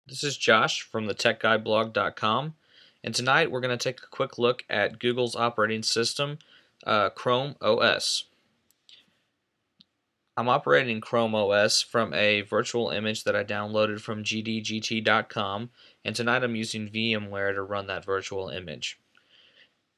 This is Josh from thetechguyblog.com, and tonight we're going to take a quick look at Google's operating system, Chrome OS. I'm operating Chrome OS from a virtual image that I downloaded from gdgt.com, and tonight I'm using VMware to run that virtual image.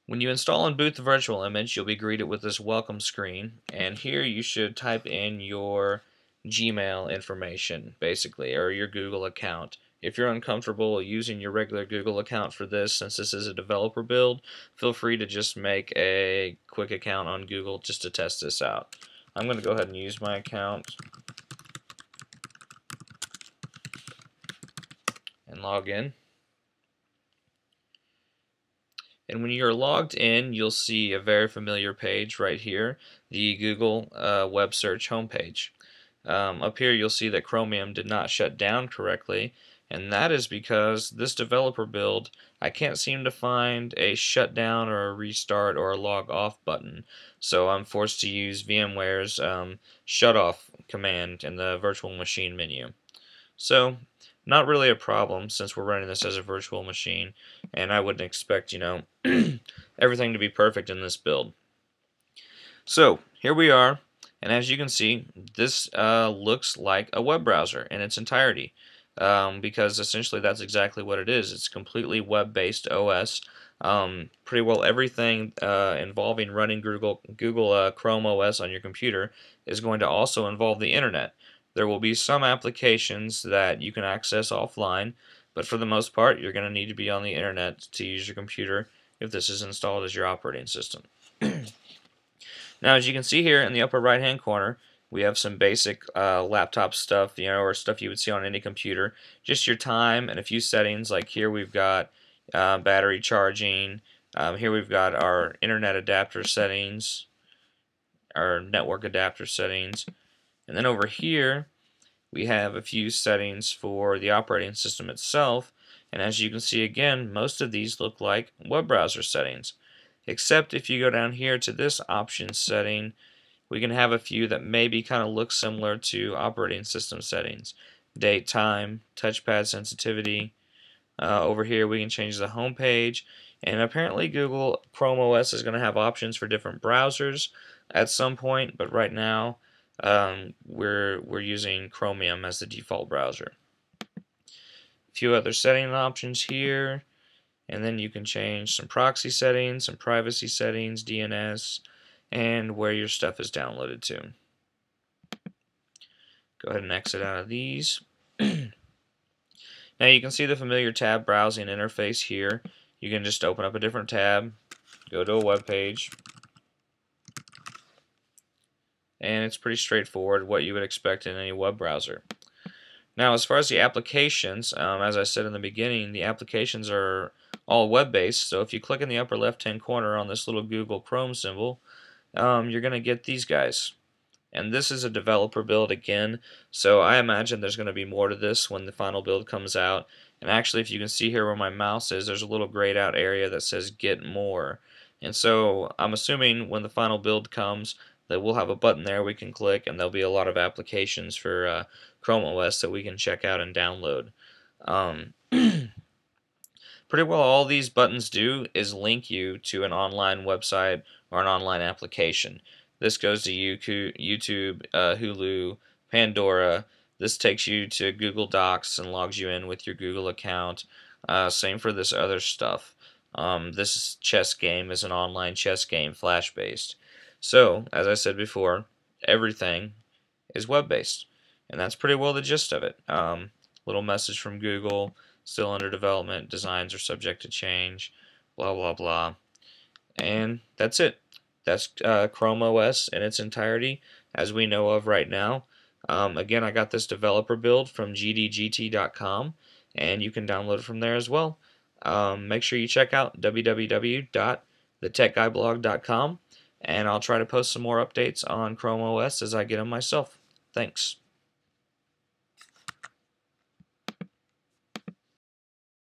When you install and boot the virtual image, you'll be greeted with this welcome screen, and here you should type in your Gmail information, basically, or your Google account. If you're uncomfortable using your regular Google account for this, since this is a developer build, feel free to just make a quick account on Google just to test this out. I'm going to go ahead and use my account and log in. And when you're logged in, you'll see a very familiar page right here, the Google web search homepage. Up here you'll see that Chromium did not shut down correctly, and that is because this developer build, I can't seem to find a shutdown or a restart or a log off button. So I'm forced to use VMware's shut off command in the virtual machine menu. So, not really a problem since we're running this as a virtual machine, and I wouldn't expect, everything to be perfect in this build. So, here we are, and as you can see, this looks like a web browser in its entirety, because essentially that's exactly what it is. It's completely web-based OS. Pretty well everything involving running Google Chrome OS on your computer is going to also involve the internet. There will be some applications that you can access offline, but for the most part, you're going to need to be on the internet to use your computer if this is installed as your operating system. Now, as you can see here in the upper right-hand corner, we have some basic laptop stuff, or stuff you would see on any computer. Just your time and a few settings. Like here, we've got battery charging. Here, we've got our internet adapter settings, our network adapter settings. And then over here, we have a few settings for the operating system itself. And as you can see again, most of these look like web browser settings. Except if you go down here to this options setting, we can have a few that maybe kind of look similar to operating system settings. Date, time, touchpad sensitivity. Over here we can change the home page. And apparently Google Chrome OS is going to have options for different browsers at some point, but right now we're using Chromium as the default browser. A few other setting options here, and then you can change some proxy settings, some privacy settings, DNS, and where your stuff is downloaded to. Go ahead and exit out of these. Now you can see the familiar tab browsing interface here. You can just open up a different tab, go to a web page, and it's pretty straightforward, what you would expect in any web browser. Now, as far as the applications, as I said in the beginning, the applications are all web-based. So if you click in the upper left-hand corner on this little Google Chrome symbol, you're going to get these guys. And this is a developer build again, so I imagine there's going to be more to this when the final build comes out. And actually, if you can see here where my mouse is, there's a little grayed out area that says Get More. And so I'm assuming when the final build comes that we'll have a button there we can click, and there'll be a lot of applications for Chrome OS that we can check out and download. Pretty well all these buttons do is link you to an online website or an online application. This goes to YouTube, Hulu, Pandora. This takes you to Google Docs and logs you in with your Google account. Same for this other stuff. This chess game is an online chess game, Flash-based. So, as I said before, everything is web-based. And that's pretty well the gist of it. Little message from Google, still under development, designs are subject to change, blah, blah, blah. And that's it. That's Chrome OS in its entirety, as we know of right now. Again, I got this developer build from gdgt.com, and you can download it from there as well. Make sure you check out www.thetechguyblog.com, and I'll try to post some more updates on Chrome OS as I get them myself. Thanks.